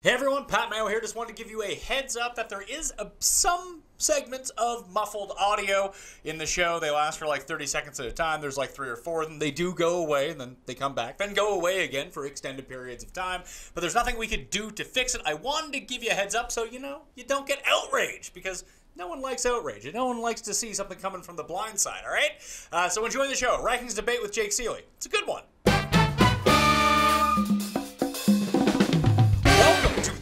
Hey everyone, Pat Mayo here. Just wanted to give you a heads up that there is some segments of muffled audio in the show. They last for like 30 seconds at a time. There's like 3 or 4 of them. They do go away and then they come back, then go away again for extended periods of time. But there's nothing we could do to fix it. I wanted to give you a heads up so you don't get outraged, because no one likes outrage and no one likes to see something coming from the blind side, all right? So enjoy the show. Rankings debate with Jake Ciely. It's a good one.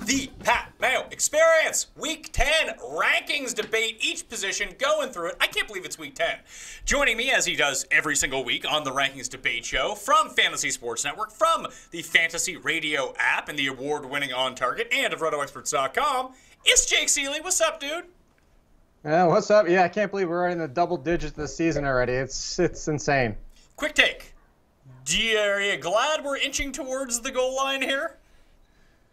The Pat Mayo Experience, Week 10 rankings debate, each position going through it. I can't believe it's Week 10. Joining me, as he does every single week on the Rankings Debate Show, from Fantasy Sports Network, from the Fantasy Radio app and the award-winning On Target, and of RotoExperts.com, it's Jake Ciely. What's up, dude? What's up? Yeah, I can't believe we're in the double digits this season already. It's insane. Quick take. Are you glad we're inching towards the goal line here?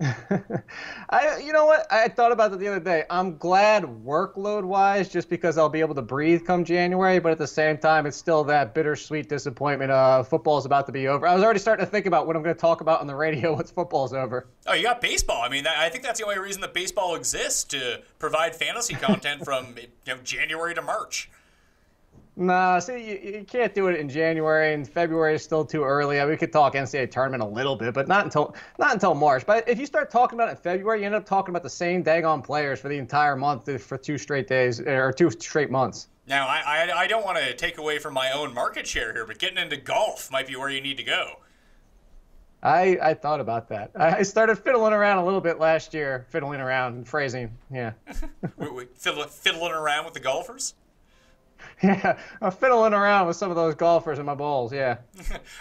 You know what? I thought about that the other day. I'm glad workload-wise, just because I'll be able to breathe come January, but at the same time, it's still that bittersweet disappointment. Football's about to be over. I was already starting to think about what I'm going to talk about on the radio once football's over. Oh, you got baseball. I mean, I think that's the only reason that baseball exists, to provide fantasy content from January to March. Nah, see, you can't do it in January, and February is still too early. I mean, we could talk NCAA tournament a little bit, but not until March. But if you start talking about it in February, you end up talking about the same daggone players for the entire month for 2 straight days or 2 straight months. Now, I don't want to take away from my own market share here, but getting into golf might be where you need to go. I thought about that. I started fiddling around a little bit last year, fiddling around and phrasing, yeah. Fiddling around with the golfers? Yeah, I'm fiddling around with some of those golfers in my bowls, yeah.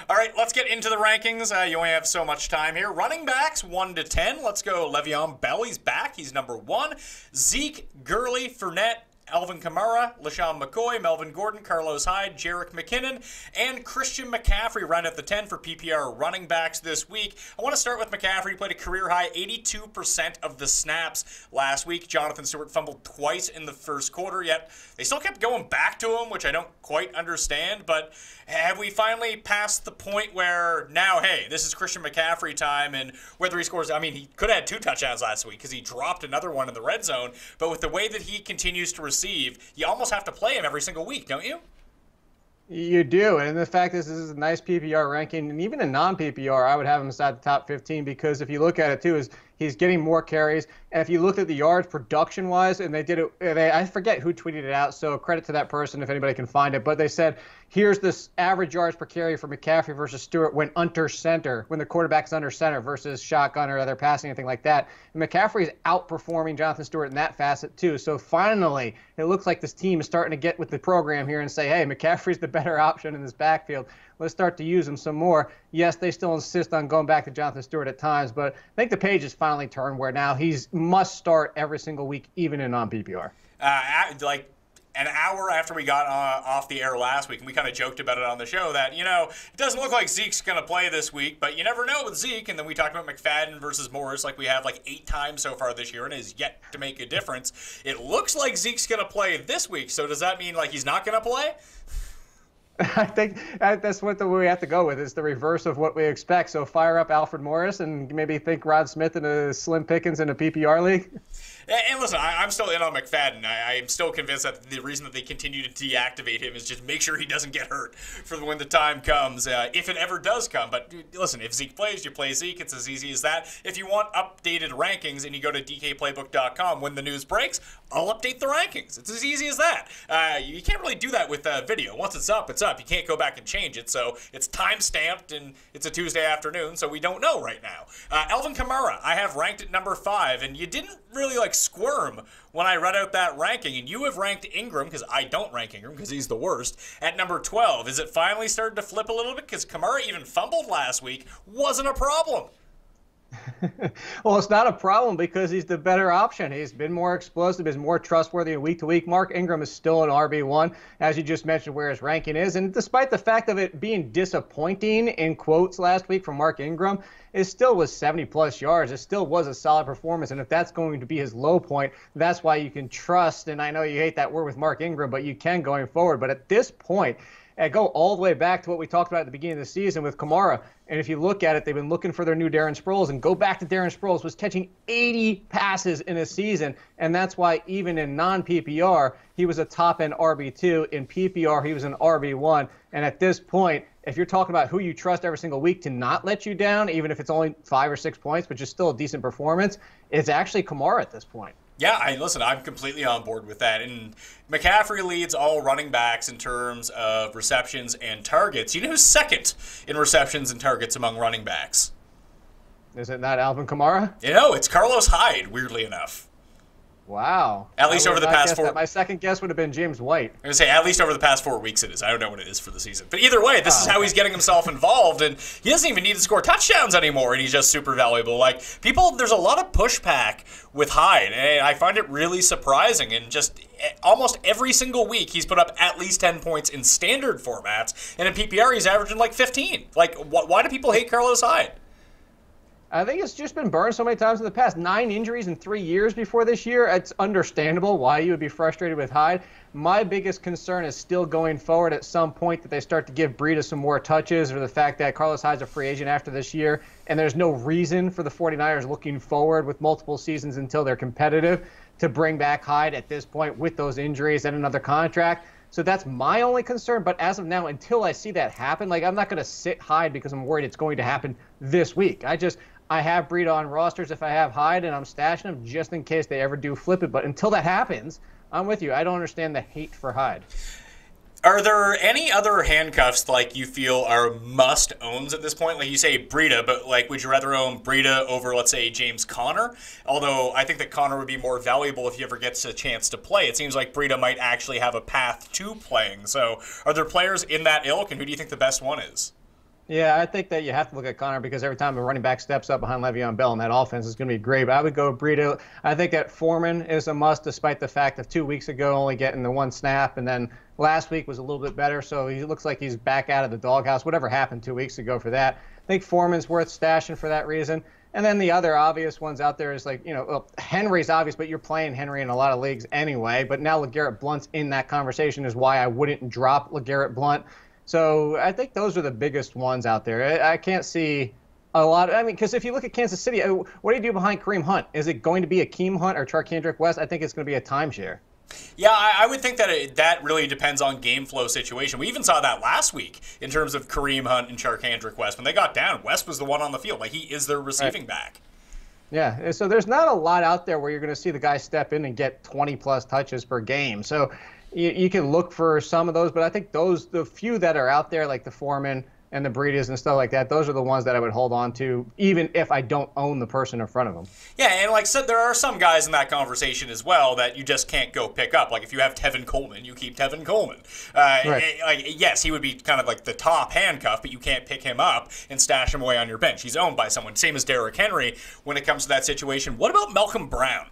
All right, let's get into the rankings. You only have so much time here. Running backs, 1 to 10. Let's go Le'Veon Bell. He's back. He's number 1. Zeke, Gurley, Fournette, Alvin Kamara, LaShawn McCoy, Melvin Gordon, Carlos Hyde, Jerick McKinnon, and Christian McCaffrey round at the 10 for PPR running backs this week. I want to start with McCaffrey. He played a career-high 82% of the snaps last week. Jonathan Stewart fumbled twice in the first quarter, yet they still kept going back to him, which I don't quite understand. But have we finally passed the point where now, hey, this is Christian McCaffrey time, and whether he scores, I mean, he could have had 2 touchdowns last week because he dropped another one in the red zone, but with the way that he continues to receive, you almost have to play him every single week, don't you? You do, and the fact is, this is a nice PPR ranking, and even in non-PPR, I would have him inside the top 15, because if you look at it too, is he's getting more carries, and if you look at the yards production-wise, and they did it, I forget who tweeted it out, so credit to that person if anybody can find it, but they said, here's this average yards per carry for McCaffrey versus Stewart when under center, when the quarterback's under center versus shotgun or other passing, anything like that. And McCaffrey's outperforming Jonathan Stewart in that facet too. So finally, it looks like this team is starting to get with the program here and say, hey, McCaffrey's the better option in this backfield. Let's start to use him some more. Yes, they still insist on going back to Jonathan Stewart at times, but I think the page has finally turned where now he's must start every single week, even in non-PPR. Like an hour after we got off the air last week, and we kind of joked about it on the show that, it doesn't look like Zeke's going to play this week, but you never know with Zeke. And then we talked about McFadden versus Morris like we have like 8 times so far this year, and has yet to make a difference. It looks like Zeke's going to play this week, so does that mean like he's not going to play? I think that's what we have to go with, is the reverse of what we expect. So fire up Alfred Morris and maybe think Rod Smith in a Slim Pickens in a PPR league. And listen, I'm still in on McFadden. I'm still convinced that the reason that they continue to deactivate him is just make sure he doesn't get hurt for when the time comes, if it ever does come. But listen, if Zeke plays, you play Zeke. It's as easy as that. If you want updated rankings and you go to dkplaybook.com when the news breaks, I'll update the rankings. It's as easy as that. You can't really do that with video. Once it's up, it's up. You can't go back and change it. So it's time-stamped, and it's a Tuesday afternoon, so we don't know right now. Alvin Kamara, I have ranked at number 5, and you didn't really squirm when I read out that ranking, and you have ranked Ingram, because I don't rank Ingram because he's the worst, at number 12. Is it finally started to flip a little bit? Because Kamara even fumbled last week. Wasn't a problem. Well, it's not a problem because he's the better option. He's been more explosive, is more trustworthy week to week. Mark Ingram is still an RB1, as you just mentioned, where his ranking is. And despite the fact of it being disappointing in quotes last week from Mark Ingram, it still was 70-plus yards. It still was a solid performance. And if that's going to be his low point, that's why you can trust. And I know you hate that word with Mark Ingram, but you can going forward. But at this point, And go all the way back to what we talked about at the beginning of the season with Kamara. And if you look at it, they've been looking for their new Darren Sproles. And go back to Darren Sproles was catching 80 passes in a season. And that's why even in non-PPR, he was a top-end RB2. In PPR, he was an RB1. And at this point, if you're talking about who you trust every single week to not let you down, even if it's only 5 or 6 points, but just still a decent performance, it's actually Kamara at this point. Yeah, listen, I'm completely on board with that. And McCaffrey leads all running backs in terms of receptions and targets. You know who's second in receptions and targets among running backs? Is it not Alvin Kamara? You know, it's Carlos Hyde, weirdly enough. Wow. At least over the past 4 weeks. My second guess would have been James White. I'm going to say at least over the past 4 weeks it is. I don't know what it is for the season. But either way, this is how he's getting himself involved, and he doesn't even need to score touchdowns anymore, and he's just super valuable. Like, people, there's a lot of pushback with Hyde, and I find it really surprising. And just almost every single week he's put up at least 10 points in standard formats, and in PPR he's averaging like 15. Like, why do people hate Carlos Hyde? I think it's just been burned so many times in the past. 9 injuries in 3 years before this year. It's understandable why you would be frustrated with Hyde. My biggest concern is still going forward at some point that they start to give Breida some more touches, or the fact that Carlos Hyde's a free agent after this year, and there's no reason for the 49ers looking forward with multiple seasons until they're competitive to bring back Hyde at this point with those injuries and another contract. So that's my only concern. But as of now, until I see that happen, like, I'm not going to sit Hyde because I'm worried it's going to happen this week. I have Breida on rosters if I have Hyde, and I'm stashing him just in case they ever do flip it. But until that happens, I'm with you. I don't understand the hate for Hyde. Are there any other handcuffs like you feel are must-owns at this point? Like you say Breida, but like would you rather own Breida over, let's say, James Conner? Although I think that Conner would be more valuable if he ever gets a chance to play. It seems like Breida might actually have a path to playing. So are there players in that ilk, and who do you think the best one is? Yeah, I think that you have to look at Conner because every time a running back steps up behind Le'Veon Bell in that offense is going to be great. But I would go Breida. I think that Foreman is a must, despite the fact of 2 weeks ago only getting the 1 snap, and then last week was a little bit better. So he looks like he's back out of the doghouse. Whatever happened 2 weeks ago for that. I think Foreman's worth stashing for that reason. And then the other obvious ones out there is like, well, Henry's obvious, but you're playing Henry in a lot of leagues anyway. But now LeGarrette Blount's in that conversation is why I wouldn't drop LeGarrette Blount. So I think those are the biggest ones out there. I can't see a lot. Because if you look at Kansas City, what do you do behind Kareem Hunt? Is it going to be Akeem Hunt or Charkandrick West? I think it's going to be a timeshare. Yeah, I would think that that really depends on game flow situation. We even saw that last week in terms of Kareem Hunt and Charkandrick West. When they got down, West was the one on the field. Like, he is their receiving back. Yeah, so there's not a lot out there where you're going to see the guy step in and get 20-plus touches per game. So you can look for some of those, but I think the few that are out there, like the Foreman and the Breidas and stuff like that, those are the ones that I would hold on to, even if I don't own the person in front of them. Yeah, and like I said, there are some guys in that conversation as well that you just can't go pick up. Like if you have Tevin Coleman, you keep Tevin Coleman. Right. Yes, he would be kind of like the top handcuff, but you can't pick him up and stash him away on your bench. He's owned by someone. Same as Derrick Henry when it comes to that situation. What about Malcolm Brown?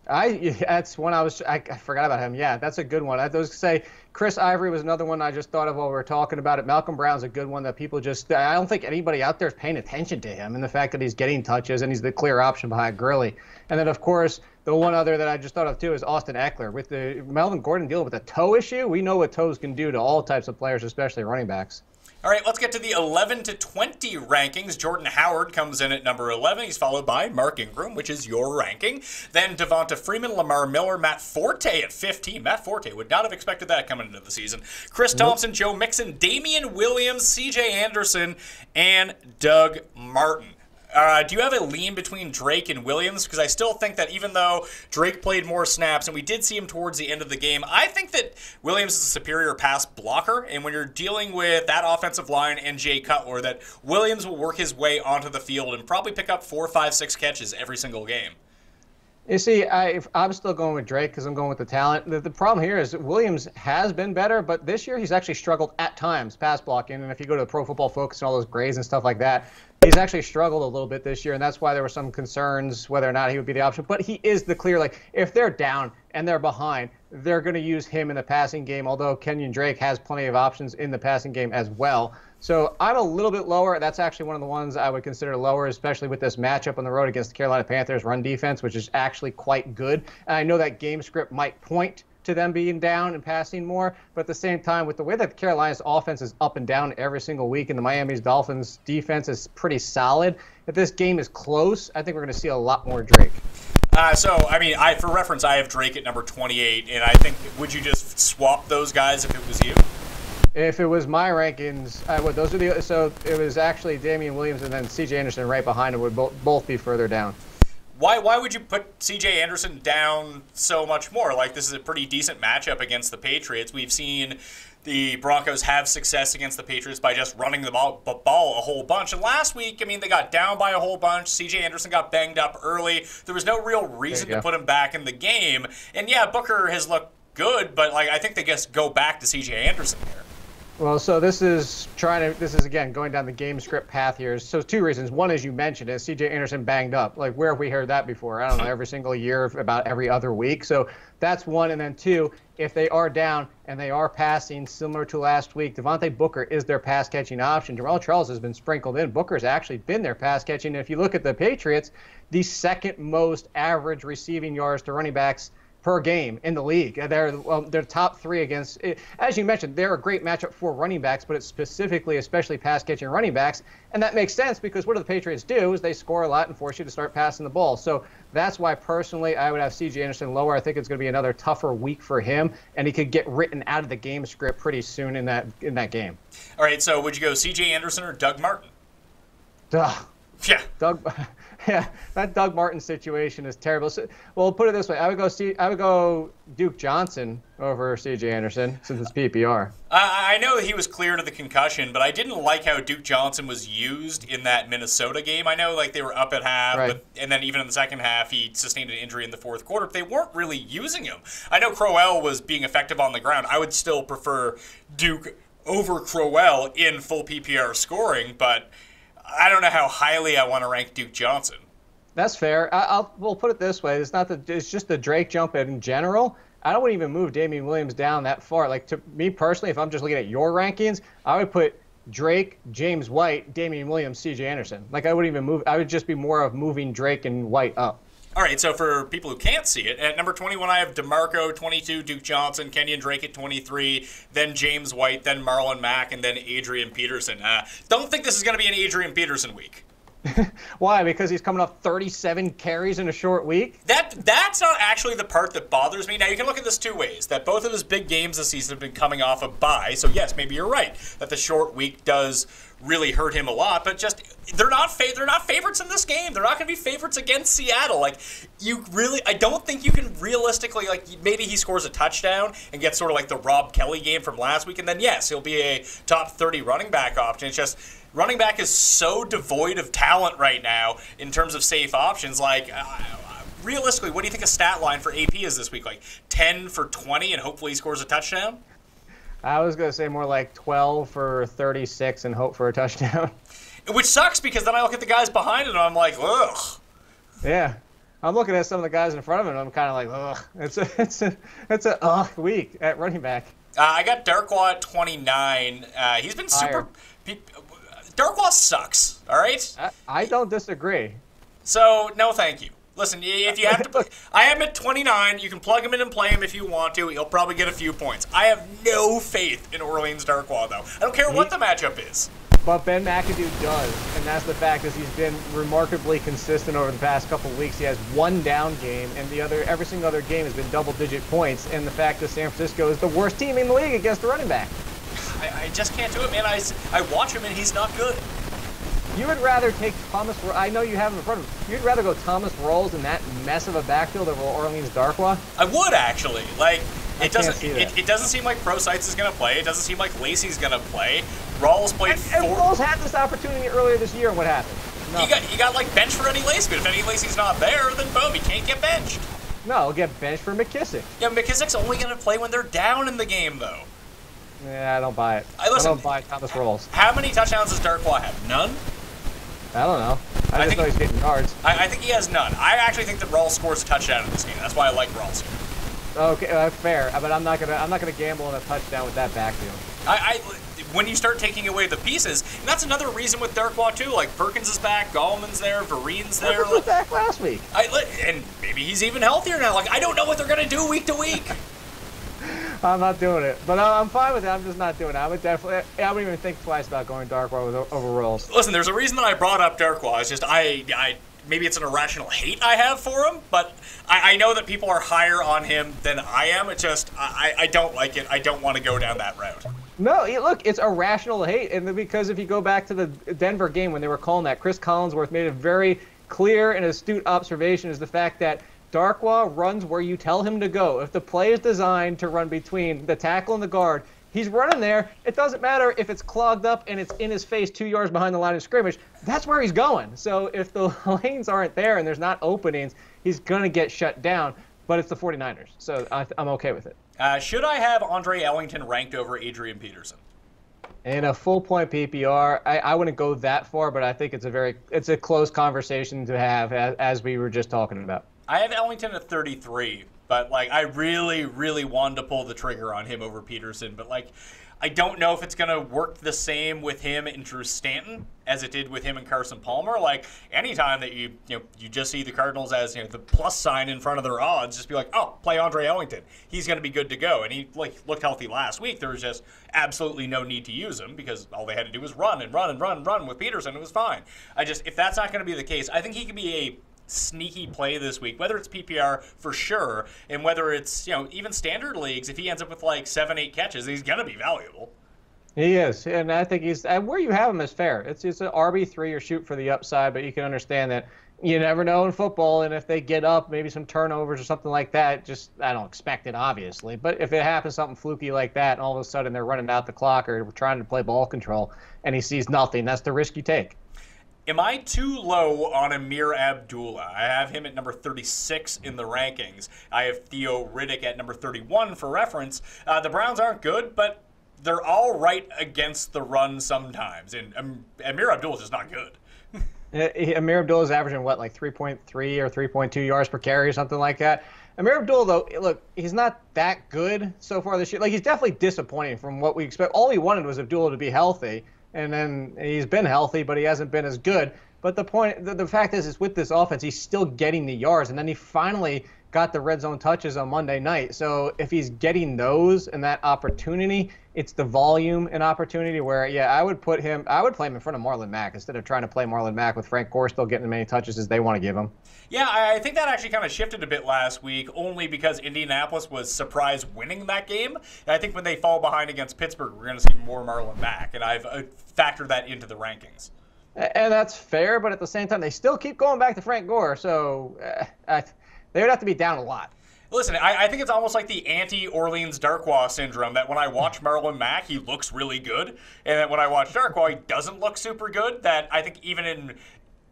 That's one I forgot about him. Yeah, that's a good one. I was going to say Chris Ivory was another one I just thought of while we were talking about it. Malcolm Brown's a good one that people I don't think anybody out there is paying attention to him and the fact that he's getting touches and he's the clear option behind Gurley. And then, of course, the one other that I just thought of, too, is Austin Eckler. With the Melvin Gordon dealing with a toe issue, we know what toes can do to all types of players, especially running backs. All right, let's get to the 11 to 20 rankings. Jordan Howard comes in at number 11. He's followed by Mark Ingram, which is your ranking. Then Devonta Freeman, Lamar Miller, Matt Forte at 15. Matt Forte would not have expected that coming into the season. Chris Thompson, Joe Mixon, Damian Williams, C.J. Anderson, and Doug Martin. Do you have a lean between Drake and Williams? Because I still think that even though Drake played more snaps, and we did see him towards the end of the game, I think that Williams is a superior pass blocker. And when you're dealing with that offensive line and Jay Cutler, that Williams will work his way onto the field and probably pick up 4, 5, 6 catches every single game. You see, I'm still going with Drake because I'm going with the talent. The problem here is that Williams has been better, but this year he's actually struggled at times pass blocking. And if you go to Pro Football Focus and all those grades and stuff like that, he's actually struggled a little bit this year, and that's why there were some concerns whether or not he would be the option. But he is the clear, like, if they're down and they're behind, they're going to use him in the passing game, although Kenyon Drake has plenty of options in the passing game as well. So I'm a little bit lower. That's actually one of the ones I would consider lower, especially with this matchup on the road against the Carolina Panthers run defense, which is actually quite good. And I know that game script might point to them being down and passing more. But at the same time, with the way that Carolina's offense is up and down every single week and the Miami's Dolphins defense is pretty solid, if this game is close, I think we're going to see a lot more Drake. For reference, I have Drake at number 28, and I think, would you just swap those guys if it was you? If it was my rankings, I would. Those are the so it was actually Damian Williams and then C.J. Anderson right behind him would both be further down. Why would you put C.J. Anderson down so much more? Like, this is a pretty decent matchup against the Patriots. We've seen the Broncos have success against the Patriots by just running the ball a whole bunch. And last week, I mean, they got down by a whole bunch. C.J. Anderson got banged up early. There was no real reason to put him back in the game. And yeah, Booker has looked good, but like I think they just go back to C.J. Anderson here. Well, so this is again going down the game script path here. So two reasons. One, as you mentioned, is C.J. Anderson banged up. Like, where have we heard that before? I don't know, every single year, about every other week. So that's one. And then two, if they are down and they are passing, similar to last week, Devontae Booker is their pass-catching option. Jamal Charles has been sprinkled in. Booker's actually been their pass-catching. And if you look at the Patriots, the second most average receiving yards to running backs per game in the league. They're top three against, as you mentioned, they're a great matchup for running backs, but it's specifically, especially pass-catching running backs. And that makes sense because what do the Patriots do is they score a lot and force you to start passing the ball. So that's why, personally, I would have C.J. Anderson lower. I think it's going to be another tougher week for him, and he could get written out of the game script pretty soon in that game. All right, so would you go C.J. Anderson or Doug Martin? Ugh. Yeah. Yeah, that Doug Martin situation is terrible. So, well, put it this way: I would go Duke Johnson over C.J. Anderson since it's PPR. I know he was cleared of the concussion, but I didn't like how Duke Johnson was used in that Minnesota game. I know, like, they were up at half, right, and then even in the second half, he sustained an injury in the fourth quarter. But they weren't really using him. I know Crowell was being effective on the ground. I would still prefer Duke over Crowell in full PPR scoring, but I don't know how highly I want to rank Duke Johnson. That's fair. We'll put it this way: it's just the Drake jump in general. I don't even move Damian Williams down that far. Like, to me personally, if I'm just looking at your rankings, I would put Drake, James White, Damian Williams, C.J. Anderson. Like, I wouldn't even move. I would just be more of moving Drake and White up. All right, so for people who can't see it, at number 21, I have DeMarco, 22, Duke Johnson, Kenyon Drake at 23, then James White, then Marlon Mack, and then Adrian Peterson. Don't think this is going to be an Adrian Peterson week. Why? Because he's coming off 37 carries in a short week? That's not actually the part that bothers me. Now, you can look at this two ways, that both of his big games this season have been coming off a bye. So, yes, maybe you're right, that the short week does really hurt him a lot, but just they're not favorites in this game. They're not going to be favorites against Seattle. Like, I don't think you can realistically, like, maybe he scores a touchdown and gets sort of like the Rob Kelly game from last week, and then, yes, he'll be a top 30 running back option. It's just running back is so devoid of talent right now in terms of safe options. Like, realistically, what do you think a stat line for AP is this week? Like 10 for 20 and hopefully he scores a touchdown? I was going to say more like 12 for 36 and hope for a touchdown. Which sucks because then I look at the guys behind it and I'm like, ugh. Yeah. I'm looking at some of the guys in front of him and I'm kind of like, ugh. It's a week at running back. I got Darkwa at 29. He's been super... Darkwa sucks, all right? I don't disagree. So, no thank you. Listen, if you have to, I am at 29. You can plug him in and play him if you want to. He'll probably get a few points. I have no faith in Orleans Darkwa, though. I don't care what the matchup is. But Ben McAdoo does, and that's the fact is he's been remarkably consistent over the past couple of weeks. He has one down game, and every single other game has been double-digit points. And the fact that San Francisco is the worst team in the league against the running back. I just can't do it, man. I watch him, and he's not good. You would rather take Thomas. I know you have him in front of him. You'd rather go Thomas Rawls in that mess of a backfield over Orleans Darkwa? I would actually. Like, it doesn't seem like Pro Sites is going to play. It doesn't seem like Lacey's going to play. Rawls played and Rawls had this opportunity earlier this year, and what happened? He got like benched for Eddie Lacy, but if Eddie Lacy's not there, then boom, he can't get benched. No, he'll get benched for McKissick. Yeah, McKissick's only going to play when they're down in the game, though. Yeah, I don't buy it. I don't buy Thomas Rawls. How many touchdowns does Darkwa have? None? I don't know. I just know he's getting yards. I think he has none. I actually think that Rawls scores a touchdown in this game. That's why I like Rawls here. Okay, fair. But I'm not gonna gamble on a touchdown with that backfield. When you start taking away the pieces, and that's another reason with Darkwa too. Like Perkins is back, Gallman's there, Vereen's there. Perkins was back last week. And maybe he's even healthier now. Like I don't know what they're gonna do week to week. I'm not doing it. But I'm fine with it. I'm just not doing it. I would even think twice about going Darkwa over Rolls. Listen, there's a reason that I brought up Darkwa. It's just maybe it's an irrational hate I have for him, but I know that people are higher on him than I am. It's just I don't like it. I don't want to go down that route. No, look, it's irrational hate, and because if you go back to the Denver game when they were calling that, Chris Collinsworth made a very clear and astute observation, is the fact that Darkwa runs where you tell him to go. If the play is designed to run between the tackle and the guard, he's running there. It doesn't matter if it's clogged up and it's in his face 2 yards behind the line of scrimmage. That's where he's going. So if the lanes aren't there and there's not openings, he's going to get shut down. But it's the 49ers, so I'm okay with it. Should I have Andre Ellington ranked over Adrian Peterson? In a full-point PPR, I wouldn't go that far, but I think it's a close conversation to have, as we were just talking about. I have Ellington at 33, but I really, really wanted to pull the trigger on him over Peterson, but I don't know if it's going to work the same with him and Drew Stanton as it did with him and Carson Palmer. Anytime that you just see the Cardinals as the plus sign in front of their odds, just be like, oh, play Andre Ellington. He's going to be good to go. And he looked healthy last week. There was just absolutely no need to use him because all they had to do was run and run and run and run with Peterson. It was fine. If that's not going to be the case, I think he could be a sneaky play this week, whether it's PPR for sure, and whether it's even standard leagues. If he ends up with 7-8 catches, he's gonna be valuable. He is, and I think he's where you have him is fair. It's an RB3 or shoot for the upside, but you can understand that you never know in football, and if they get up, maybe some turnovers or something like that. I don't expect it, obviously, but if it happens something fluky like that, and all of a sudden they're running out the clock or trying to play ball control, and he sees nothing, that's the risk you take. Am I too low on Amir Abdullah? I have him at number 36 in the rankings. I have Theo Riddick at number 31 for reference. The Browns aren't good, but they're all right against the run sometimes. And Amir Abdullah is just not good. Amir Abdullah is averaging, 3.3 or 3.2 yards per carry or something like that. Amir Abdullah, though, look, he's not that good so far this year. He's definitely disappointing from what we expect. All we wanted was Abdullah to be healthy. And then he's been healthy, but he hasn't been as good. But the fact is with this offense, he's still getting the yards. And then he finally got the red zone touches on Monday night. So if he's getting those and that opportunity, it's the volume and opportunity where, I would play him in front of Marlon Mack instead of trying to play Marlon Mack with Frank Gore still getting as many touches as they want to give him. Yeah, I think that actually kind of shifted a bit last week, only because Indianapolis was surprise winning that game. And I think when they fall behind against Pittsburgh, we're going to see more Marlon Mack, and I've factored that into the rankings. And that's fair, but at the same time, they still keep going back to Frank Gore, so they would have to be down a lot. Listen, I think it's almost like the anti-Orleans Darkwa syndrome, that when I watch Marlon Mack, he looks really good, and that when I watch Darkwa, he doesn't look super good. That I think even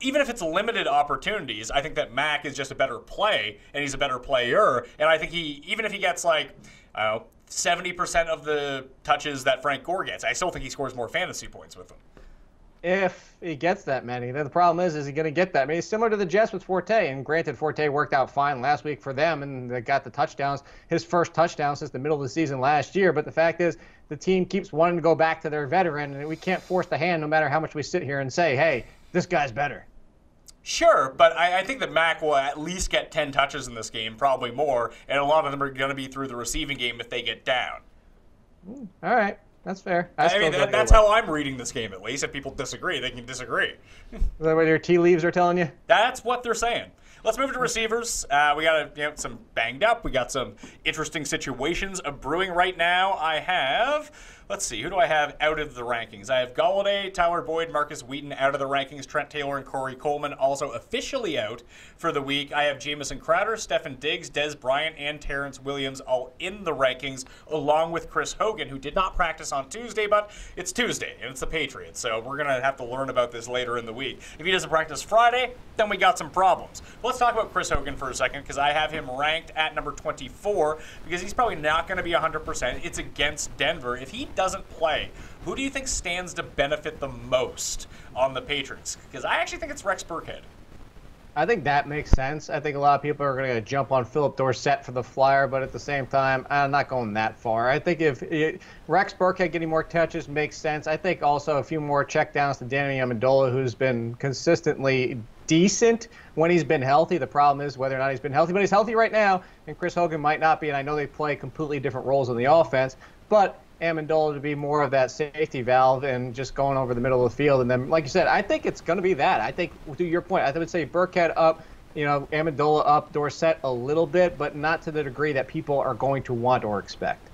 if it's limited opportunities, I think that Mack is just a better play, and he's a better player. And I think even if he gets 70% of the touches that Frank Gore gets, I still think he scores more fantasy points with them. If he gets that many. Then the problem is he going to get that many? Similar to the Jets with Forte, and granted, Forte worked out fine last week for them, and they got the touchdowns, his first touchdown since the middle of the season last year. But the fact is, the team keeps wanting to go back to their veteran, and we can't force the hand no matter how much we sit here and say, hey, this guy's better. Sure, but I think that Mack will at least get 10 touches in this game, probably more, and a lot of them are going to be through the receiving game if they get down. All right. That's fair. That's how I'm reading this game, at least. If people disagree, they can disagree. Is that what your tea leaves are telling you? That's what they're saying. Let's move to receivers. We got some banged up. We got some interesting situations brewing right now. I have, let's see, who do I have out of the rankings? I have Golladay, Tyler Boyd, Marcus Wheaton out of the rankings. Trent Taylor and Corey Coleman also officially out for the week. I have Jamison Crowder, Stefan Diggs, Des Bryant, and Terrence Williams all in the rankings, along with Chris Hogan, who did not practice on Tuesday, but it's Tuesday, and it's the Patriots, so we're going to have to learn about this later in the week. If he doesn't practice Friday, then we got some problems. Let's talk about Chris Hogan for a second, because I have him ranked at number 24, because he's probably not going to be 100%. It's against Denver. If he doesn't play, who do you think stands to benefit the most on the Patriots? Because I actually think it's Rex Burkhead. I think that makes sense. I think a lot of people are going to jump on Philip Dorsett for the flyer, but at the same time, I'm not going that far. I think if Rex Burkhead getting more touches makes sense. I think also a few more checkdowns to Danny Amendola, who's been consistently decent when he's been healthy. The problem is whether or not he's been healthy, but he's healthy right now, and Chris Hogan might not be, and I know they play completely different roles in the offense, but Amendola to be more of that safety valve and just going over the middle of the field. And then, like you said, I think it's going to be that. I think, to your point, I would say Burkhead up, Amendola up, Dorsett a little bit, but not to the degree that people are going to want or expect.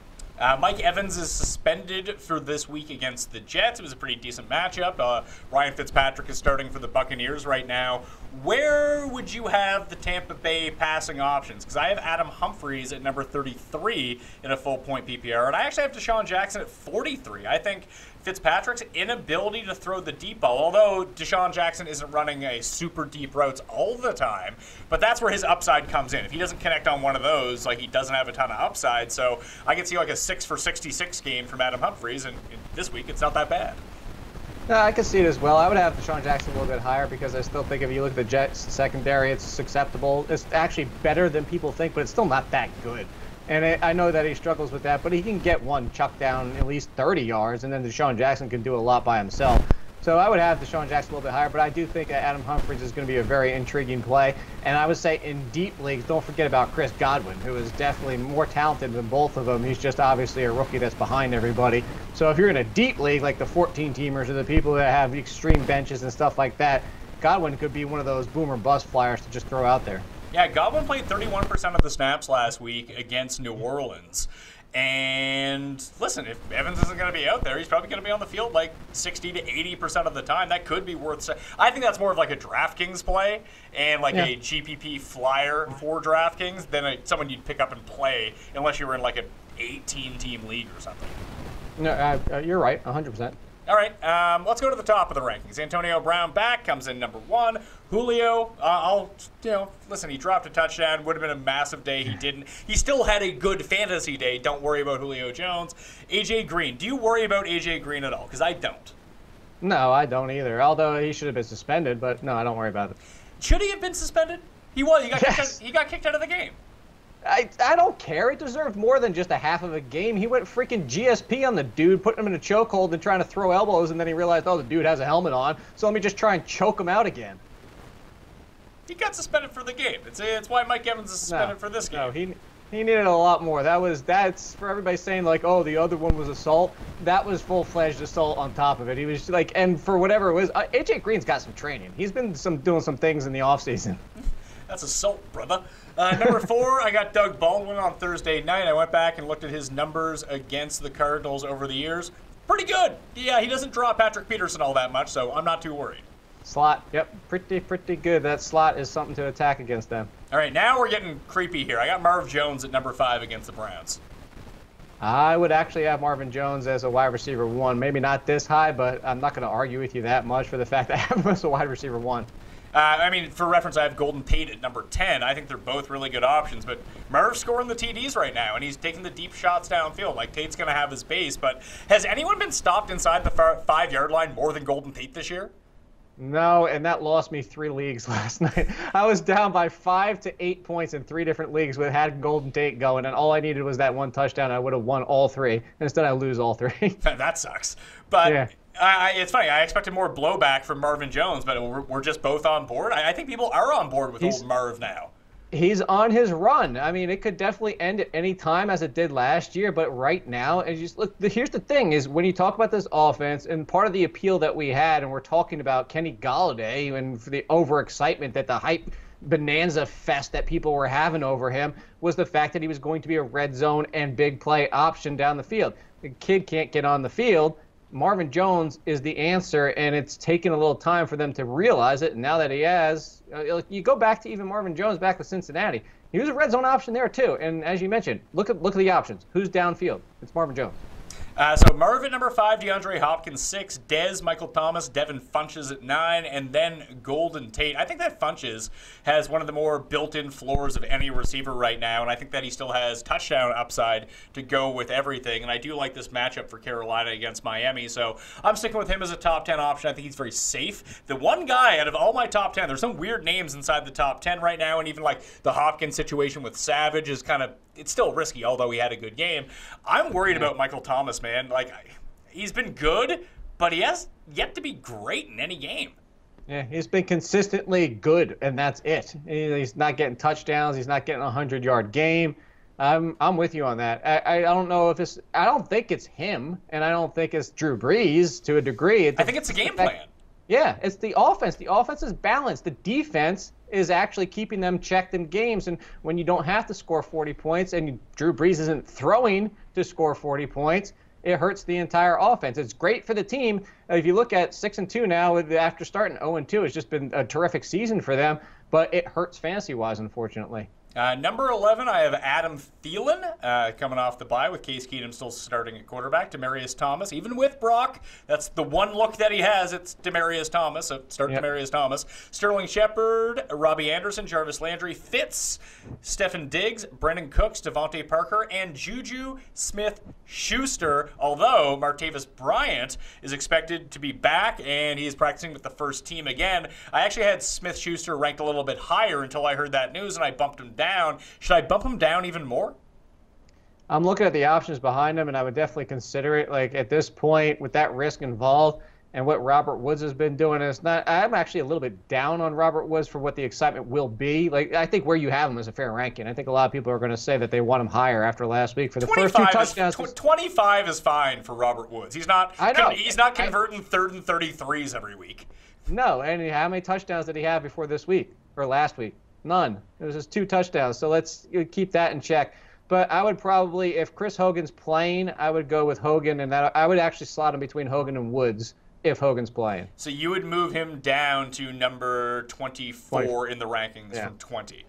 Mike Evans is suspended for this week against the Jets. It was a pretty decent matchup. Ryan Fitzpatrick is starting for the Buccaneers right now. Where would you have the Tampa Bay passing options? Because I have Adam Humphries at number 33 in a full-point PPR, and I actually have Deshaun Jackson at 43. I think Fitzpatrick's inability to throw the deep ball, although Deshaun Jackson isn't running a super deep routes all the time, but that's where his upside comes in. If he doesn't connect on one of those, like, he doesn't have a ton of upside. So I can see like a 6 for 66 game from Adam Humphries, and this week it's not that bad. No, I can see it as well. I would have Deshaun Jackson a little bit higher because I still think if you look at the Jets secondary, it's acceptable. It's actually better than people think, but it's still not that good. And I know that he struggles with that, but he can get one chuck down at least 30 yards, and then Deshaun Jackson can do a lot by himself. So I would have Deshaun Jackson a little bit higher, but I do think that Adam Humphries is going to be a very intriguing play. And I would say in deep leagues, don't forget about Chris Godwin, who is definitely more talented than both of them. He's just obviously a rookie that's behind everybody. So if you're in a deep league, like the 14-teamers or the people that have extreme benches and stuff like that, Godwin could be one of those boom or bust flyers to just throw out there. Yeah, Godwin played 31% of the snaps last week against New Orleans. And listen, if Evans isn't going to be out there, he's probably going to be on the field like 60 to 80% of the time. That could be worth. I think that's more of like a DraftKings play and like a GPP flyer for DraftKings than someone you'd pick up and play unless you were in like an 18-team league or something. No, you're right, 100%. All right, let's go to the top of the rankings. Antonio Brown back, comes in number 1. Julio, listen, he dropped a touchdown. Would have been a massive day. He didn't. He still had a good fantasy day. Don't worry about Julio Jones. AJ Green, do you worry about AJ Green at all? Because I don't. No, I don't either. Although he should have been suspended, but no, I don't worry about it. Should he have been suspended? He was. He got kicked out of the game. I don't care. He deserved more than just a half of a game. He went freaking GSP on the dude, putting him in a chokehold and trying to throw elbows, and then he realized, oh, the dude has a helmet on, so let me just try and choke him out again. He got suspended for the game. It's why Mike Evans is suspended for this game. No, he needed a lot more. That's for everybody saying like, oh, the other one was assault. That was full-fledged assault on top of it. He was like, and for whatever it was, AJ Green's got some training. He's been doing some things in the offseason. That's assault, brother. Number 4, I got Doug Baldwin on Thursday night. I went back and looked at his numbers against the Cardinals over the years. Pretty good. Yeah, he doesn't draw Patrick Peterson all that much, so I'm not too worried. Slot, yep, pretty good. That slot is something to attack against them. All right, now we're getting creepy here. I got Marv Jones at number 5 against the Browns. I would actually have Marvin Jones as a wide receiver 1. Maybe not this high, but I'm not going to argue with you that much for the fact that I have him as a wide receiver 1. For reference, I have Golden Tate at number 10. I think they're both really good options, but Marv's scoring the TDs right now, and he's taking the deep shots downfield. Like, Tate's going to have his base, but has anyone been stopped inside the 5-yard line more than Golden Tate this year? No, and that lost me 3 leagues last night. I was down by 5 to 8 points in 3 different leagues with had Golden Tate going, and all I needed was that one touchdown. I would have won all 3. Instead, I lose all 3. That sucks. But yeah. It's funny. I expected more blowback from Marvin Jones, but we're just both on board. I think people are on board with old Marv now. He's on his run. I mean, it could definitely end at any time as it did last year, but right now, and just look, here's the thing is when you talk about this offense, and part of the appeal that we had, and we're talking about Kenny Golladay and for the overexcitement that the hype bonanza fest that people were having over him was the fact that he was going to be a red zone and big play option down the field. The kid can't get on the field. Marvin Jones is the answer, and it's taken a little time for them to realize it. And now that he has, you go back to even Marvin Jones back with Cincinnati. He was a red zone option there too. And as you mentioned, look at the options. Who's downfield? It's Marvin Jones. So Marv at number 5, DeAndre Hopkins 6, Dez, Michael Thomas, Devin Funches at 9, and then Golden Tate. I think that Funches has one of the more built-in floors of any receiver right now, and I think that he still has touchdown upside to go with everything. And I do like this matchup for Carolina against Miami, so I'm sticking with him as a top 10 option. I think he's very safe. The one guy out of all my top 10, there's some weird names inside the top 10 right now, and even like the Hopkins situation with Savage is kind of, it's still risky, although he had a good game. I'm worried about Michael Thomas, man. Like, he's been good, but he has yet to be great in any game. Yeah, he's been consistently good, and that's it. He's not getting touchdowns. He's not getting a 100-yard game. I'm with you on that. I don't know if it's. I don't think it's him, and I don't think it's Drew Brees to a degree. I think it's a game plan. Yeah, it's the offense. The offense is balanced. The defense is actually keeping them checked in games. And when you don't have to score 40 points and Drew Brees isn't throwing to score 40 points, it hurts the entire offense. It's great for the team. If you look at 6-2 now, after starting 0-2, it's just been a terrific season for them. But it hurts fantasy-wise, unfortunately. Number 11, I have Adam Thielen coming off the bye with Case Keenum still starting at quarterback. Demaryius Thomas, even with Brock, that's the one look that he has. It's Demaryius Thomas, so start Demaryius Thomas. Sterling Shepard, Robbie Anderson, Jarvis Landry, Fitz, Stephen Diggs, Brendan Cooks, Devontae Parker, and Juju Smith-Schuster, although Martavis Bryant is expected to be back, and he's practicing with the first team again. I actually had Smith-Schuster ranked a little bit higher until I heard that news, and I bumped him down. Should I bump him down even more? I'm looking at the options behind him, and I would definitely consider it. Like at this point, with that risk involved and what Robert Woods has been doing, it's not. I'm actually a little bit down on Robert Woods for what the excitement will be. Like I think where you have him is a fair ranking. I think a lot of people are going to say that they want him higher after last week for the first two touchdowns. 25 is fine for Robert Woods. He's not. I know. He's not converting 3rd and 33s every week. No, and how many touchdowns did he have before this week or last week? None. It was just 2 touchdowns. So let's keep that in check. But I would probably, if Chris Hogan's playing, I would go with Hogan, and I would actually slot him between Hogan and Woods if Hogan's playing. So you would move him down to number 24 in the rankings from 20.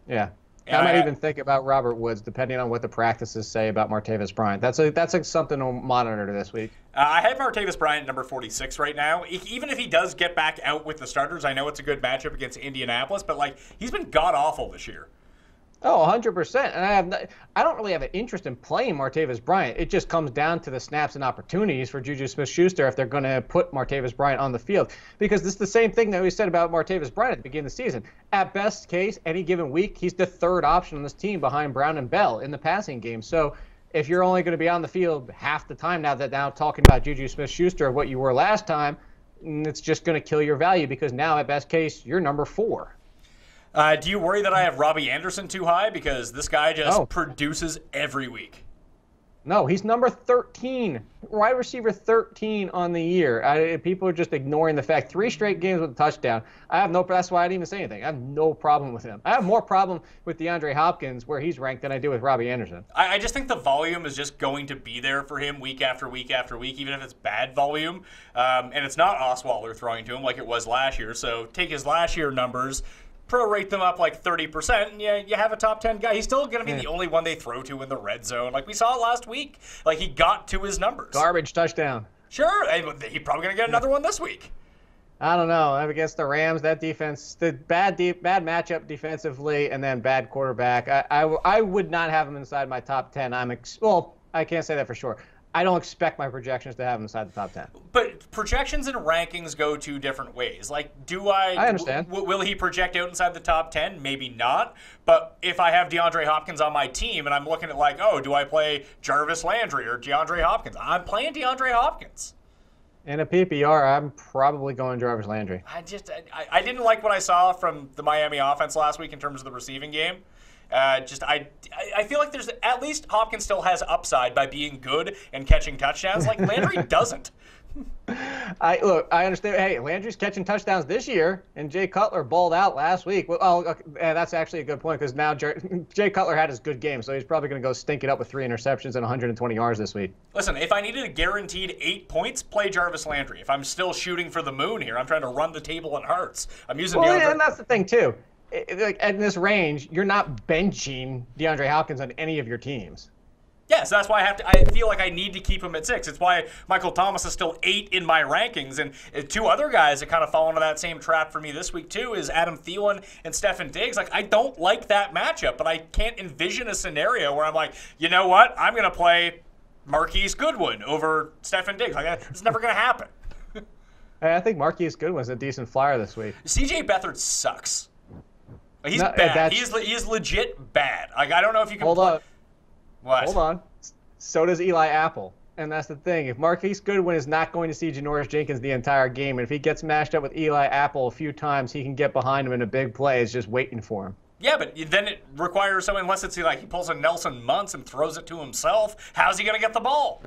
Yeah. I might even think about Robert Woods, depending on what the practices say about Martavis Bryant. That's something to monitor this week. I have Martavis Bryant number 46 right now. Even if he does get back out with the starters, I know it's a good matchup against Indianapolis, but like he's been god-awful this year. Oh, 100%. And I don't really have an interest in playing Martavis Bryant. It just comes down to the snaps and opportunities for Juju Smith-Schuster if they're going to put Martavis Bryant on the field. Because this is the same thing that we said about Martavis Bryant at the beginning of the season. At best case, any given week, he's the 3rd option on this team behind Brown and Bell in the passing game. So if you're only going to be on the field half the time now talking about Juju Smith-Schuster of what you were last time, it's just going to kill your value because now at best case, you're number 4. Do you worry that I have Robbie Anderson too high? Because this guy just produces every week. No, he's number 13, wide receiver 13 on the year. People are just ignoring the fact 3 straight games with a touchdown. That's why I didn't even say anything. I have no problem with him. I have more problem with DeAndre Hopkins where he's ranked than I do with Robbie Anderson. I just think the volume is just going to be there for him week after week after week, even if it's bad volume. And it's not Osweiler throwing to him like it was last year. So take his last year numbers, prorate them up like 30%, and you have a top 10 guy. He's still going to be the only one they throw to in the red zone. Like we saw last week. Like he got to his numbers. Garbage touchdown. Sure. He's probably going to get another one this week. I don't know. Against the Rams, that defense, the bad matchup defensively, and then bad quarterback. I would not have him inside my top 10. I can't say that for sure. I don't expect my projections to have him inside the top 10. But projections and rankings go 2 different ways. Like, I understand. Will he project out inside the top 10? Maybe not. But if I have DeAndre Hopkins on my team and I'm looking at like, do I play Jarvis Landry or DeAndre Hopkins? I'm playing DeAndre Hopkins. In a PPR, I'm probably going Jarvis Landry. I didn't like what I saw from the Miami offense last week in terms of the receiving game. I feel like there's at least Hopkins still has upside by being good and catching touchdowns. Like Landry doesn't. I understand. Hey, Landry's catching touchdowns this year, and Jay Cutler balled out last week. Well, that's actually a good point because now Jay Cutler had his good game, so he's probably going to go stink it up with 3 interceptions and 120 yards this week. Listen, if I needed a guaranteed 8 points, play Jarvis Landry. If I'm still shooting for the moon here, I'm trying to run the table in hearts. I'm using DeAndre. And that's the thing too. At this range, you're not benching DeAndre Hopkins on any of your teams. Yes, that's why I feel like I need to keep him at 6. It's why Michael Thomas is still 8 in my rankings. And 2 other guys that kind of fall into that same trap for me this week, too, is Adam Thielen and Stephen Diggs. Like, I don't like that matchup, but I can't envision a scenario where I'm like, you know what? I'm going to play Marquise Goodwin over Stephen Diggs. Like, it's never going to happen. I think Marquise Goodwin's a decent flyer this week. C.J. Beathard sucks. He's bad. He's legit bad. Like, I don't know if you can Hold on. What? Hold on. So does Eli Apple. And that's the thing. If Marquise Goodwin is not going to see Janoris Jenkins the entire game, and if he gets matched up with Eli Apple a few times, he can get behind him in a big play. It's just waiting for him. Yeah, but then it requires someone, unless it's like he pulls a Nelson Muntz and throws it to himself, how's he going to get the ball?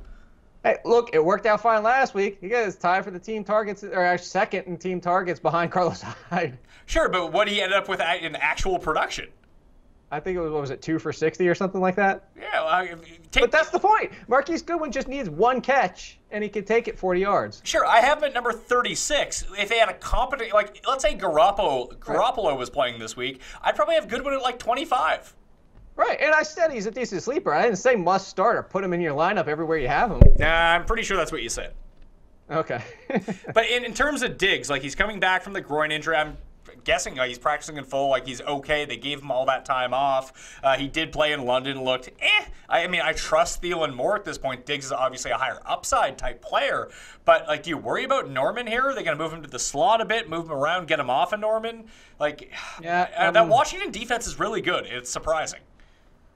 Hey, look, it worked out fine last week. He got his tie for the team targets, or actually second in team targets behind Carlos Hyde. Sure, but what he ended up with in actual production? I think it was, what was it, 2 for 60 or something like that? Yeah, but that's the point. Marquise Goodwin just needs one catch, and he can take it 40 yards. Sure, I have him at number 36. If they had a competent, like, let's say Garoppolo was playing this week, I'd probably have Goodwin at like 25. Right, and I said he's a decent sleeper. I didn't say must start or put him in your lineup everywhere you have him. Nah, I'm pretty sure that's what you said. Okay. But in terms of Diggs, like, he's coming back from the groin injury. I'm guessing he's practicing in full, like he's okay. They gave him all that time off. He did play in London, looked I mean, I trust Thielen more at this point. Diggs is obviously a higher upside type player, but like, do you worry about Norman here? Are they going to move him to the slot a bit, move him around, get him off of Norman? Like, yeah, that Washington defense is really good. It's surprising.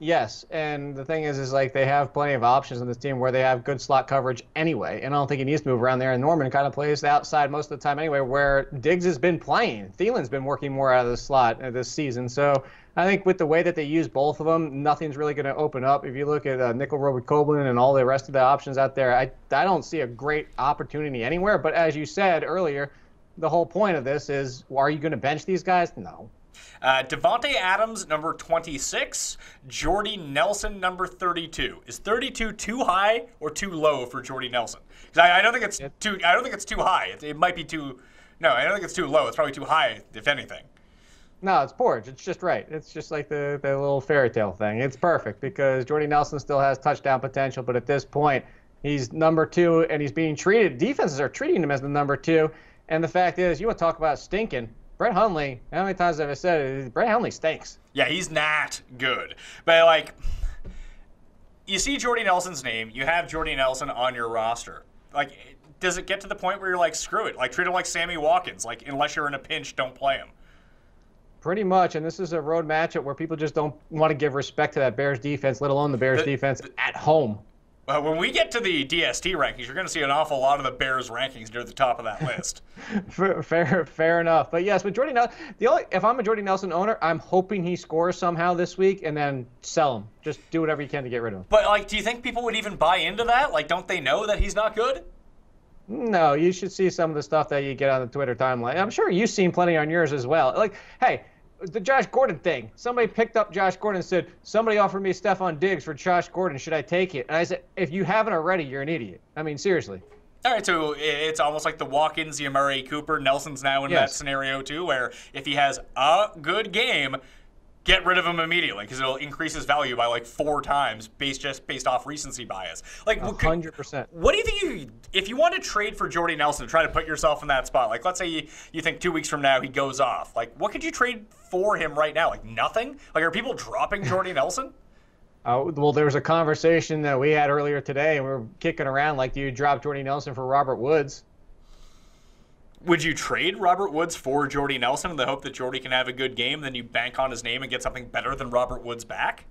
Yes, and the thing is like they have plenty of options in this team where they have good slot coverage anyway, and I don't think he needs to move around there. And Norman kind of plays the outside most of the time anyway, where Diggs has been playing. Thielen's been working more out of the slot this season. So I think with the way that they use both of them, nothing's really going to open up. If you look at Nickel Robert Copeland and all the rest of the options out there, I don't see a great opportunity anywhere. But as you said earlier, the whole point of this is, are you going to bench these guys? No. Devontae Adams, number 26. Jordy Nelson, number 32. Is 32 too high or too low for Jordy Nelson? Because I don't think it's too. I don't think it's too high. It might be too. No, I don't think it's too low. It's probably too high, if anything. No, it's porridge. It's just right. It's just like the little fairy tale thing. It's perfect because Jordy Nelson still has touchdown potential, but at this point, he's number 2 and he's being treated. Defenses are treating him as the number 2, and the fact is, you want to talk about stinking. Brett Hundley, how many times have I said it? Brett Hundley stinks. Yeah, he's not good. But, like, you see Jordy Nelson's name, you have Jordy Nelson on your roster. Like, does it get to the point where you're like, screw it? Like, treat him like Sammy Watkins. Like, unless you're in a pinch, don't play him. Pretty much, and this is a road matchup where people just don't want to give respect to that Bears defense, let alone the Bears defense at home. When we get to the DST rankings, you're going to see an awful lot of the Bears rankings near the top of that list. Fair enough. But yes, with Jordy Nelson, if I'm a Jordy Nelson owner, I'm hoping he scores somehow this week and then sell him. Just do whatever you can to get rid of him. But, like, do you think people would even buy into that? Like, don't they know that he's not good? No, you should see some of the stuff that you get on the Twitter timeline. I'm sure you've seen plenty on yours as well. Like, hey, the Josh Gordon thing. Somebody picked up Josh Gordon and said, somebody offered me Stephon Diggs for Josh Gordon. Should I take it? And I said, if you haven't already, you're an idiot. I mean, seriously. All right, so it's almost like the walk-ins, the Amari Cooper. Nelson's now in that scenario, too, where if he has a good game, get rid of him immediately because it'll increase his value by like 4 times based off recency bias. Like 100%. What do you think if you want to trade for Jordy Nelson, try to put yourself in that spot? Like, let's say you think 2 weeks from now he goes off. Like, what could you trade for him right now? Like nothing? Like, are people dropping Jordy Nelson? Well, there was a conversation that we had earlier today, and we were kicking around like, do you drop Jordy Nelson for Robert Woods? Would you trade Robert Woods for Jordy Nelson in the hope that Jordy can have a good game, then you bank on his name and get something better than Robert Woods back?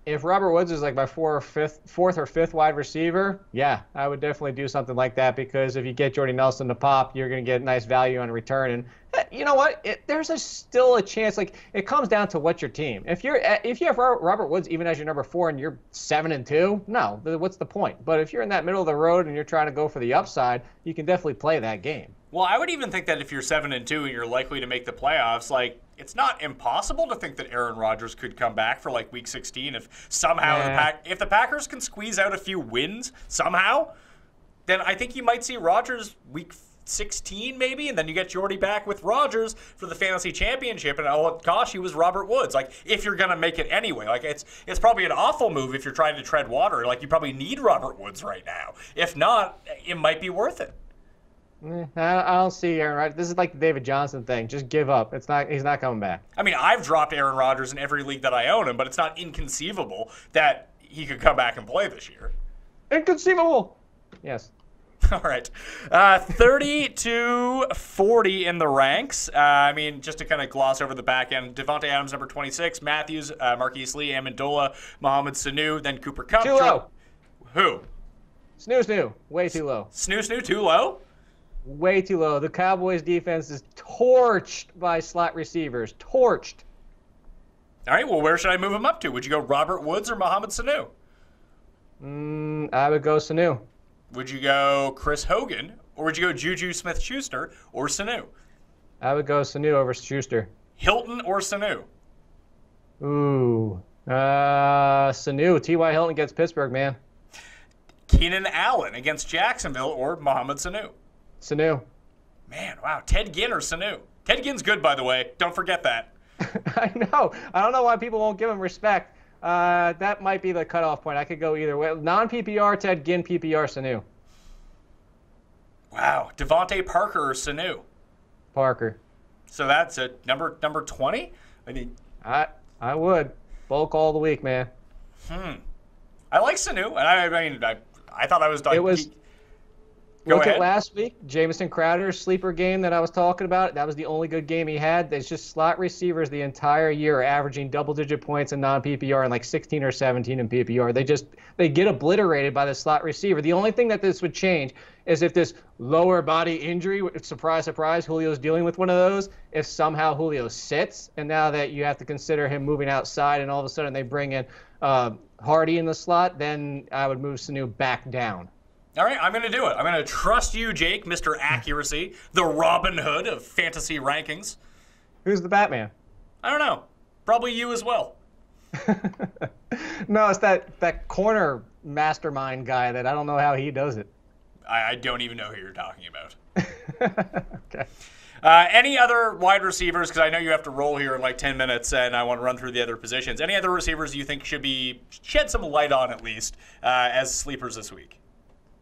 If Robert Woods is like my fourth or fifth wide receiver, yeah, I would definitely do something like that because if you get Jordy Nelson to pop, you're going to get nice value on return. And you know what? There's still a chance. Like, it comes down to what's your team. If you have Robert Woods even as your number 4 and you're 7-2, no, what's the point? But if you're in that middle of the road and you're trying to go for the upside, you can definitely play that game. Well, I would even think that if you're 7-2 and you're likely to make the playoffs, like, it's not impossible to think that Aaron Rodgers could come back for like week 16 if somehow if the Packers can squeeze out a few wins somehow, then I think you might see Rodgers week 16 maybe, and then you get Jordy back with Rodgers for the fantasy championship, and oh gosh, he was Robert Woods. Like, if you're gonna make it anyway, like it's probably an awful move if you're trying to tread water. Like, you probably need Robert Woods right now. If not, it might be worth it. I don't see Aaron Rodgers. This is like the David Johnson thing. Just give up. He's not coming back. I mean, I've dropped Aaron Rodgers in every league that I own him, but it's not inconceivable that he could come back and play this year. Inconceivable. Yes. All right. 30-40 in the ranks. I mean, just to kind of gloss over the back end, Devontae Adams, number 26, Matthews, Marquise Lee, Amendola, Mohamed Sanu, then Cooper Kupp. Too low. Who? Snoo. Way too low. Snoo, too low? Way too low. The Cowboys defense is torched by slot receivers. Torched. All right, well, where should I move him up to? Would you go Robert Woods or Mohamed Sanu? I would go Sanu. Would you go Chris Hogan, or would you go Juju Smith-Schuster or Sanu? I would go Sanu over Schuster. Hilton or Sanu? Ooh. Sanu. T.Y. Hilton gets Pittsburgh, man. Keenan Allen against Jacksonville or Mohamed Sanu? Sanu. Man, wow. Ted Ginn or Sanu? Ted Ginn's good, by the way. Don't forget that. I know. I don't know why people won't give him respect. That might be the cutoff point. I could go either way. Non-PPR, Ted Ginn, PPR, Sanu. Wow. Devontae Parker or Sanu? Parker. So that's a number 20? I mean, I would. Bulk all the week, man. I like Sanu, and I thought I was done. It was. Look at last week, Jamison Crowder's sleeper game that I was talking about. That was the only good game he had. There's just slot receivers the entire year are averaging double-digit points in non-PPR and like 16 or 17 in PPR. They get obliterated by the slot receiver. The only thing that this would change is if this lower body injury, surprise, surprise, Julio's dealing with one of those. If somehow Julio sits, and now that you have to consider him moving outside, and all of a sudden they bring in Hardy in the slot, then I would move Sanu back down. All right, I'm going to do it. I'm going to trust you, Jake, Mr. Accuracy, the Robin Hood of fantasy rankings. Who's the Batman? I don't know. Probably you as well. No, it's that corner mastermind guy that I don't know how he does it. I don't even know who you're talking about. Okay. Any other wide receivers, because I know you have to roll here in like 10 minutes, and I want to run through the other positions. Any other receivers you think should be shed some light on, at least, as sleepers this week?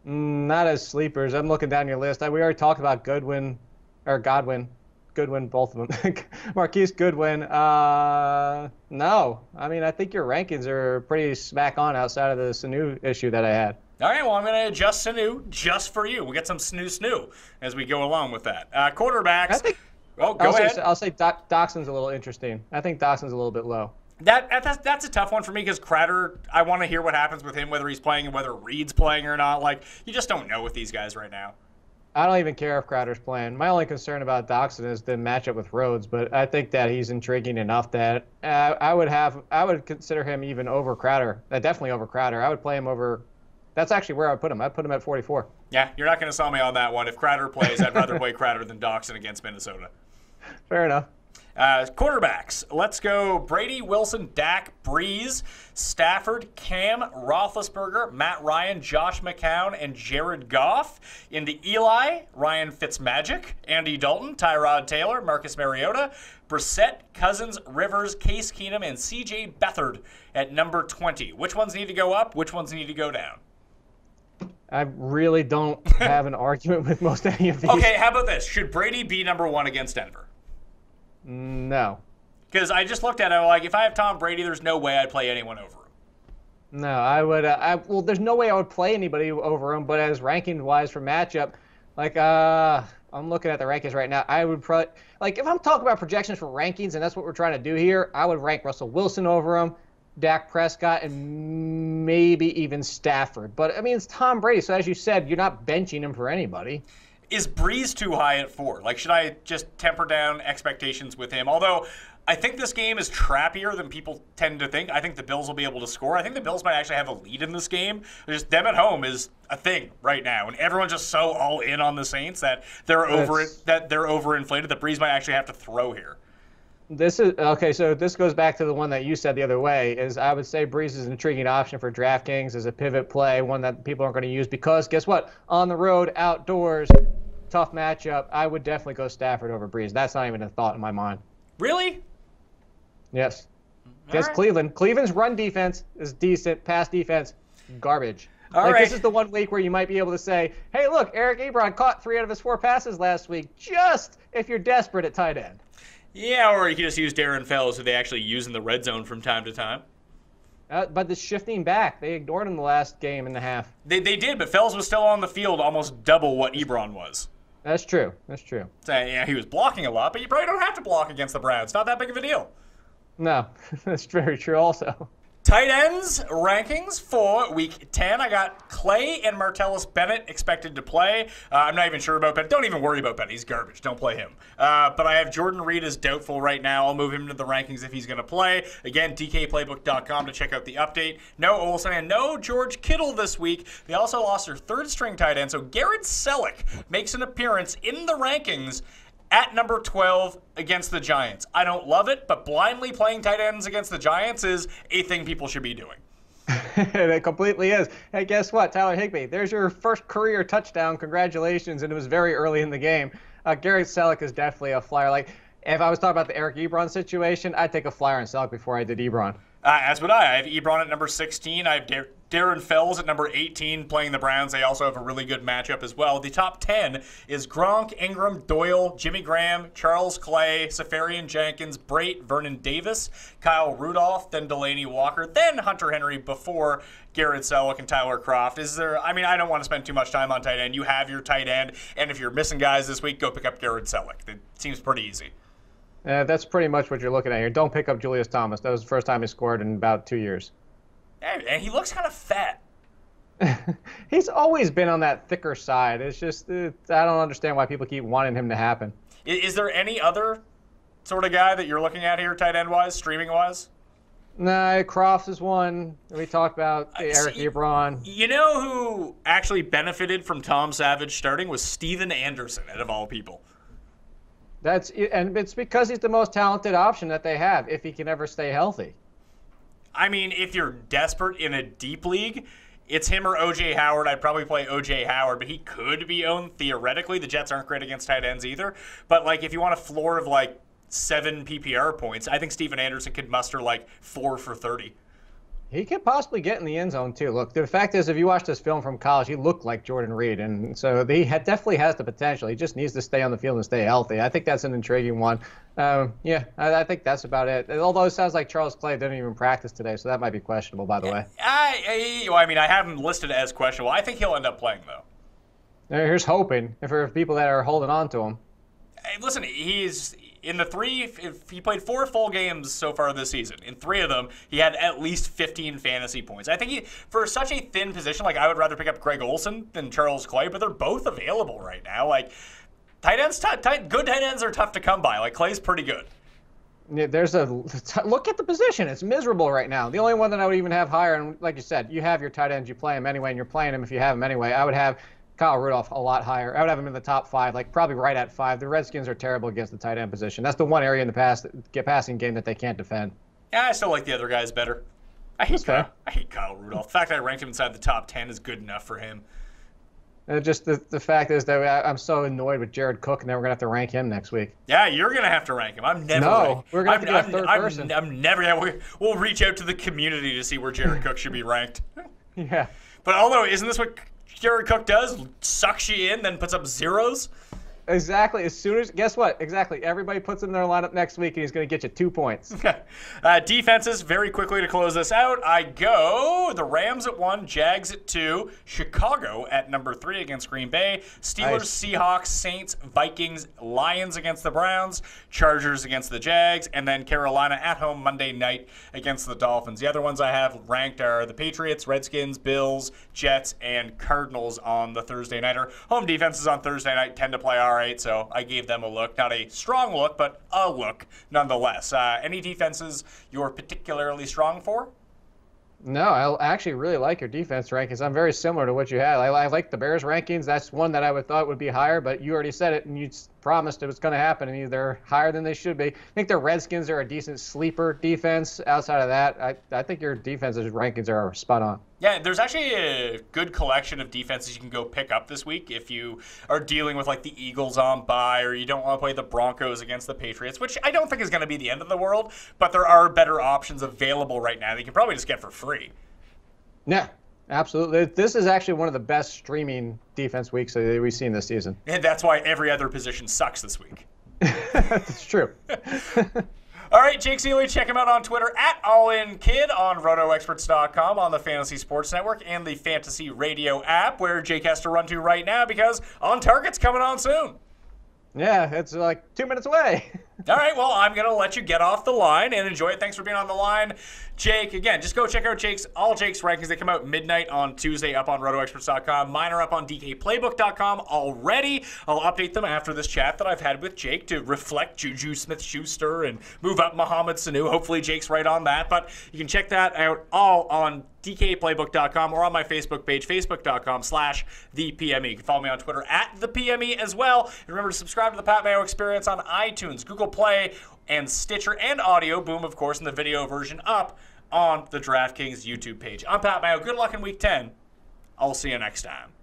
Not as sleepers. I'm looking down your list. We already talked about Godwin, both of them. Marquise Goodwin. No. I mean, I think your rankings are pretty smack on outside of the Sanu issue that I had. All right, well, I'm going to adjust Sanu just for you. We'll get some snoo as we go along with that. Quarterbacks. Go ahead. I'll say Doxson's a little interesting. I think Doxson's a little bit low. That's a tough one for me because Crowder, I want to hear what happens with him, whether he's playing and whether Reed's playing or not. Like, you just don't know with these guys right now. I don't even care if Crowder's playing. My only concern about Doxson is the matchup with Rhodes, but I think that he's intriguing enough that I would consider him even over Crowder. Definitely over Crowder. I would play him over. That's actually where I would put him. I'd put him at 44. Yeah, you're not going to sell me on that one. If Crowder plays, I'd rather play Crowder than Doxson against Minnesota. Fair enough. Quarterbacks. Let's go Brady, Wilson, Dak, Breeze, Stafford, Cam, Roethlisberger, Matt Ryan, Josh McCown, and Jared Goff. Into Eli, Ryan Fitzmagic, Andy Dalton, Tyrod Taylor, Marcus Mariota, Brissett, Cousins, Rivers, Case Keenum, and C.J. Beathard at number 20. Which ones need to go up? Which ones need to go down? I really don't have an argument with most any of these. Okay, how about this? Should Brady be number 1 against Denver? No. Because I just looked at it, I'm like, if I have Tom Brady, there's no way I'd play anyone over him. No, I would. Well, there's no way I would play anybody over him, but as ranking-wise for matchup, like, I'm looking at the rankings right now. I would probably, like, if I'm talking about projections for rankings, and that's what we're trying to do here, I would rank Russell Wilson over him, Dak Prescott, and maybe even Stafford. But, I mean, it's Tom Brady, so as you said, you're not benching him for anybody. Is Breeze too high at 4? Like, should I just temper down expectations with him? Although, I think this game is trappier than people tend to think. I think the Bills will be able to score. I think the Bills might actually have a lead in this game. Just them at home is a thing right now, and everyone's just so all in on the Saints that they're overinflated that Breeze might actually have to throw here. This is okay. So this goes back to the one that you said the other way. Is I would say Breeze is an intriguing option for DraftKings as a pivot play, one that people aren't going to use because guess what? On the road, outdoors, tough matchup. I would definitely go Stafford over Breeze. That's not even a thought in my mind. Really? Yes. Against Cleveland. Cleveland's run defense is decent. Pass defense, garbage. All right. This is the one week where you might be able to say, hey, look, Eric Ebron caught 3 out of his 4 passes last week, just if you're desperate at tight end. Yeah, or you can just use Darren Fells, who they actually use in the red zone from time to time. But the shifting back, they ignored him the last game and a half. They did, but Fells was still on the field almost double what Ebron was. That's true. That's true. So, yeah, he was blocking a lot, but you probably don't have to block against the Browns. Not that big of a deal. No, that's very true also. Tight ends rankings for week 10. I got Clay and Martellus Bennett expected to play. I'm not even sure about Bennett. Don't even worry about Bennett. He's garbage. Don't play him. But I have Jordan Reed as doubtful right now. I'll move him into the rankings if he's going to play. Again, DKPlaybook.com to check out the update. No Olsen and no George Kittle this week. They also lost their third string tight end. So Garrett Selleck makes an appearance in the rankings at number 12 against the Giants. I don't love it, but blindly playing tight ends against the Giants is a thing people should be doing. It completely is. Hey, guess what? Tyler Higbee, there's your first career touchdown. Congratulations, and it was very early in the game. Garrett Selleck is definitely a flyer. Like, if I was talking about the Eric Ebron situation, I'd take a flyer on Selleck before I did Ebron. As would I. I have Ebron at number 16. I have Darren Fells at number 18 playing the Browns. They also have a really good matchup as well. The top 10 is Gronk, Ingram, Doyle, Jimmy Graham, Charles Clay, Safarian Jenkins, Brait, Vernon Davis, Kyle Rudolph, then Delaney Walker, then Hunter Henry before Garrett Selleck and Tyler Kroft. I don't want to spend too much time on tight end. You have your tight end, and if you're missing guys this week, go pick up Garrett Selleck. It seems pretty easy. That's pretty much what you're looking at here. Don't pick up Julius Thomas. That was the first time he scored in about 2 years. And he looks kind of fat. He's always been on that thicker side. It's just, I don't understand why people keep wanting him to happen. Is there any other sort of guy that you're looking at here, tight end-wise, streaming-wise? Nah, Kroft is one. We talked about Eric Ebron. You know who actually benefited from Tom Savage starting was Steven Anderson, out of all people. And it's because he's the most talented option that they have, if he can ever stay healthy. I mean, if you're desperate in a deep league, it's him or O.J. Howard. I'd probably play O.J. Howard, but he could be owned theoretically. The Jets aren't great against tight ends either. But, like, if you want a floor of, 7 PPR points, I think Steven Anderson could muster, 4 for 30. He could possibly get in the end zone, too. Look, the fact is, if you watch this film from college, he looked like Jordan Reed, and so he definitely has the potential. He just needs to stay on the field and stay healthy. I think that's an intriguing one. I think that's about it. Although it sounds like Charles Clay didn't even practice today, so that might be questionable, by the way. I have him listed as questionable. I think he'll end up playing, though. Here's hoping for people that are holding on to him. Hey, listen, he's in the he played 4 full games so far this season. In 3 of them, he had at least 15 fantasy points. I think for such a thin position, I would rather pick up Greg Olsen than Charles Clay, but they're both available right now. Tight ends, good tight ends are tough to come by. Clay's pretty good. Yeah, look at the position. It's miserable right now. The only one that I would even have higher, and like you said, you have your tight ends, you play them anyway, and you're playing them if you have them anyway. I would have Kyle Rudolph a lot higher. I would have him in the top 5, probably right at 5. The Redskins are terrible against the tight end position. That's the one area in the passing game that they can't defend. Yeah, I still like the other guys better. I hate Kyle Rudolph. The fact that I ranked him inside the top 10 is good enough for him. Just the fact is that I'm so annoyed with Jared Cook, and then we're going to have to rank him next week. Yeah, you're going to have to rank him. We're going to have to get a third person. We'll reach out to the community to see where Jared Cook should be ranked. Yeah. But although, isn't this what Jared Cook does? Sucks you in, then puts up zeros? Exactly. Guess what? Exactly. Everybody puts him in their lineup next week, and he's going to get you 2 points. Defenses, very quickly to close this out. I go the Rams at 1, Jags at 2, Chicago at number 3 against Green Bay, Steelers, nice. Seahawks, Saints, Vikings, Lions against the Browns, Chargers against the Jags, and then Carolina at home Monday night against the Dolphins. The other ones I have ranked are the Patriots, Redskins, Bills, Jets, and Cardinals on the Thursday nighter. Home defenses on Thursday night tend to play all right, so I gave them a look. Not a strong look, but a look nonetheless. Any defenses you're particularly strong for? No, I actually really like your defense rankings. I'm very similar to what you had. I like the Bears rankings. That's one that I would thought would be higher, but you already said it, and you promised it was going to happen, and they're higher than they should be. I think the Redskins are a decent sleeper defense. Outside of that, I think your defense's rankings are spot on. Yeah, there's actually a good collection of defenses you can go pick up this week if you are dealing with the Eagles on bye, or you don't want to play the Broncos against the Patriots, which I don't think is going to be the end of the world, but there are better options available right now that you can probably just get for free. Yeah, absolutely. This is actually one of the best streaming defense weeks that we've seen this season. And that's why every other position sucks this week. That's true. All right, Jake Ciely, check him out on Twitter at AllInKid, on RotoExperts.com, on the Fantasy Sports Network, and the Fantasy Radio app, where Jake has to run to right now because On Target's coming on soon. Yeah, it's 2 minutes away. All right, well, I'm going to let you get off the line and enjoy it. Thanks for being on the line. Jake, again, just go check out all Jake's rankings. They come out midnight on Tuesday up on rotoexperts.com. Mine are up on dkplaybook.com already. I'll update them after this chat that I've had with Jake to reflect Juju Smith-Schuster and move up Mohamed Sanu. Hopefully Jake's right on that. But you can check that out all on dkplaybook.com or on my Facebook page, facebook.com/thepme. You can follow me on Twitter @thepme as well. And remember to subscribe to the Pat Mayo Experience on iTunes, Google Play, and Stitcher, and Audio Boom, of course, in the video version up on the DraftKings YouTube page. I'm Pat Mayo. Good luck in Week 10. I'll see you next time.